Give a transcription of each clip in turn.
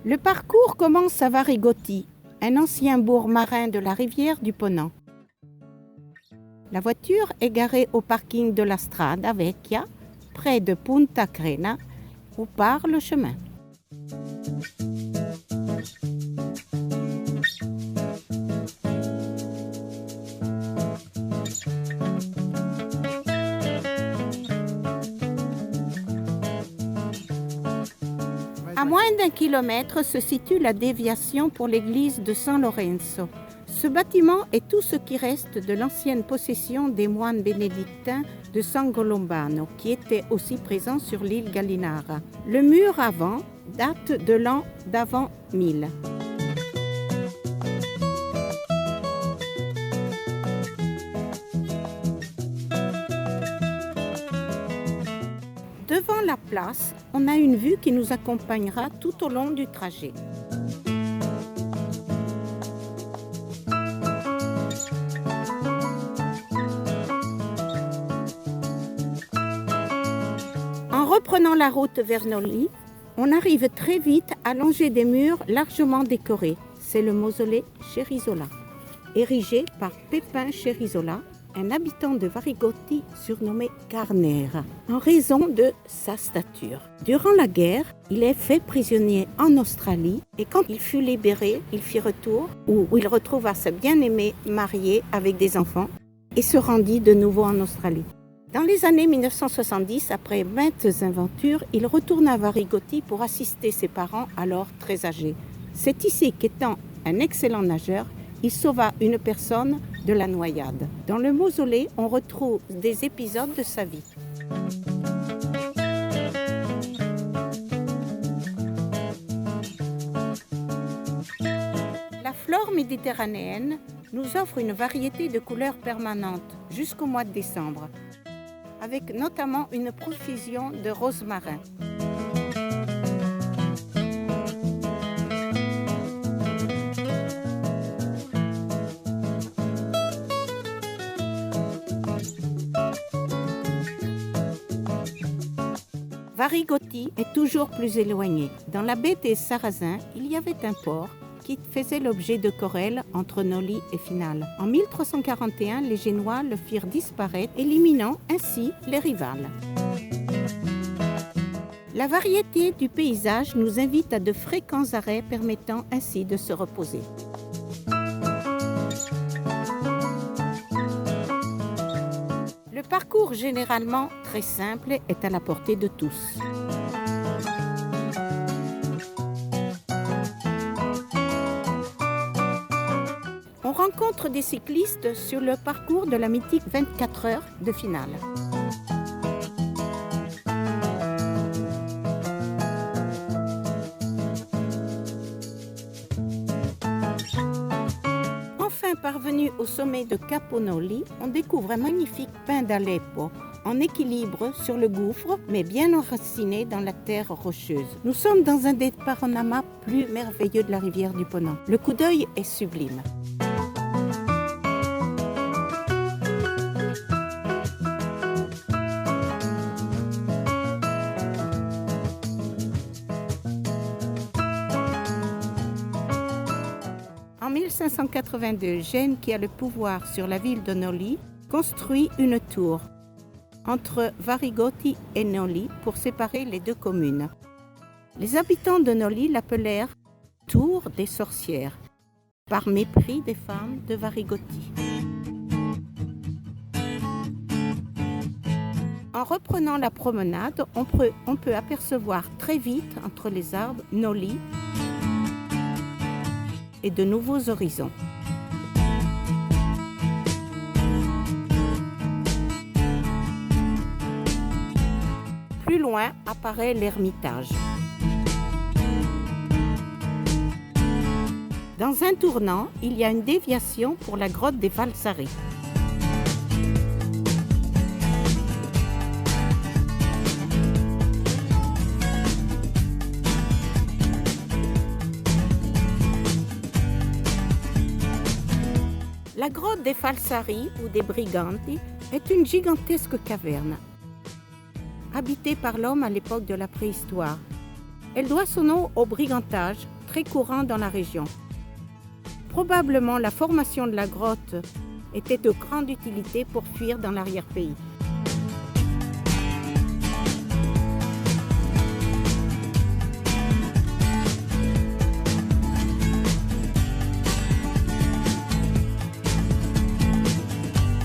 Le parcours commence à Varigotti, un ancien bourg marin de la rivière du Ponant. La voiture est garée au parking de la Strada Vecchia, près de Punta Crena, où part le chemin. À moins d'1 kilomètre se situe la déviation pour l'église de San Lorenzo. Ce bâtiment est tout ce qui reste de l'ancienne possession des moines bénédictins de San Colombano, qui étaient aussi présents sur l'île Gallinara. Le mur avant date de l'an d'avant 1000. Devant la place, on a une vue qui nous accompagnera tout au long du trajet. En reprenant la route vers Noli, on arrive très vite à longer des murs largement décorés. C'est le mausolée Cerizola, érigé par Pépin Cerizola, un habitant de Varigotti surnommé Carnera, en raison de sa stature. Durant la guerre, il est fait prisonnier en Australie et quand il fut libéré, il fit retour où il retrouva sa bien-aimée mariée avec des enfants et se rendit de nouveau en Australie. Dans les années 1970, après maintes aventures, il retourne à Varigotti pour assister ses parents alors très âgés. C'est ici qu'étant un excellent nageur, il sauva une personne de la noyade. Dans le mausolée, on retrouve des épisodes de sa vie. La flore méditerranéenne nous offre une variété de couleurs permanentes jusqu'au mois de décembre, avec notamment une profusion de rosemarin. Varigotti est toujours plus éloigné. Dans la baie des Sarrasins, il y avait un port qui faisait l'objet de querelles entre Noli et Finale. En 1341, les Génois le firent disparaître, éliminant ainsi les rivales. La variété du paysage nous invite à de fréquents arrêts permettant ainsi de se reposer. Le parcours généralement très simple est à la portée de tous. On rencontre des cyclistes sur le parcours de la mythique 24 heures de Finale. Enfin parvenu au sommet de Capo Noli, on découvre un magnifique pin d'Aleppo, en équilibre sur le gouffre, mais bien enraciné dans la terre rocheuse. Nous sommes dans un des panoramas plus merveilleux de la rivière du Ponant. Le coup d'œil est sublime. En 1582, Gênes, qui a le pouvoir sur la ville de Noli, construit une tour entre Varigotti et Noli pour séparer les deux communes. Les habitants de Noli l'appelèrent « Tour des sorcières » par mépris des femmes de Varigotti. En reprenant la promenade, on peut apercevoir très vite entre les arbres Noli et de nouveaux horizons. Plus loin apparaît l'ermitage. Dans un tournant, il y a une déviation pour la grotte des Falsari. La grotte des Falsari ou des Briganti est une gigantesque caverne, habitée par l'homme à l'époque de la préhistoire. Elle doit son nom au brigantage, très courant dans la région. Probablement, la formation de la grotte était de grande utilité pour fuir dans l'arrière-pays.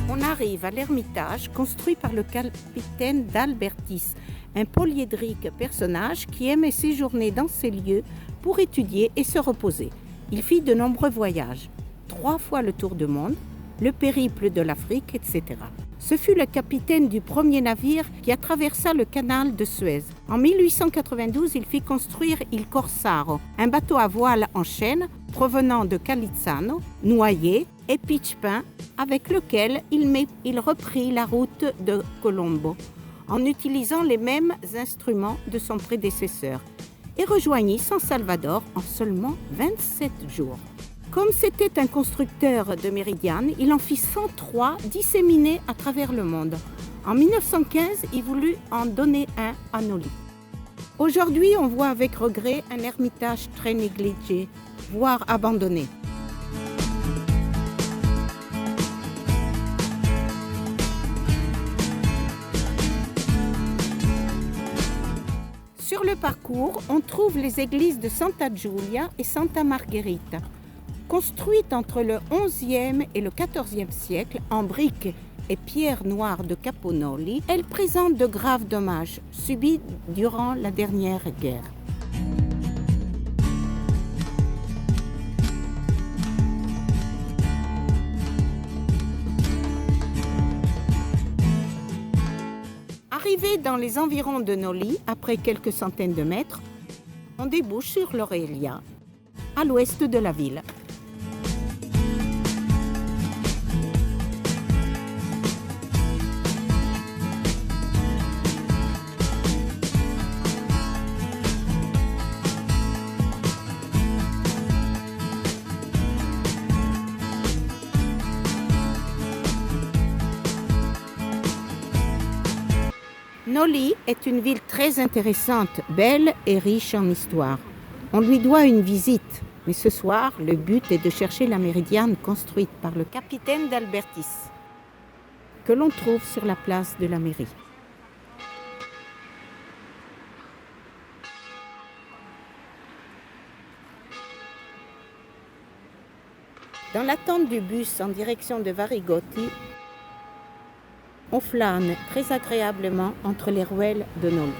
On arrive à l'ermitage construit par le capitaine d'Albertis, un polyédrique personnage qui aimait séjourner dans ces lieux pour étudier et se reposer. Il fit de nombreux voyages, 3 fois le tour du monde, le périple de l'Afrique, etc. Ce fut le capitaine du premier navire qui a traversé le canal de Suez. En 1892, il fit construire Il Corsaro, un bateau à voile en chêne provenant de Calizzano, noyé et pitch-pin, avec lequel il reprit la route de Colombo, en utilisant les mêmes instruments de son prédécesseur, et rejoignit San Salvador en seulement 27 jours. Comme c'était un constructeur de méridianes, il en fit 103 disséminés à travers le monde. En 1915, il voulut en donner un à Noli. Aujourd'hui, on voit avec regret un ermitage très négligé, voire abandonné. Sur le parcours, on trouve les églises de Santa Giulia et Santa Margherita. Construites entre le XIe et le XIVe siècle en briques et pierres noires de Caponoli, elles présentent de graves dommages subis durant la dernière guerre. Arrivé dans les environs de Noli, après quelques centaines de mètres, on débouche sur l'Aurelia, à l'ouest de la ville. Noli est une ville très intéressante, belle et riche en histoire. On lui doit une visite, mais ce soir, le but est de chercher la méridiane construite par le capitaine d'Albertis, que l'on trouve sur la place de la mairie. Dans l'attente du bus en direction de Varigotti, on flâne très agréablement entre les ruelles de Noli.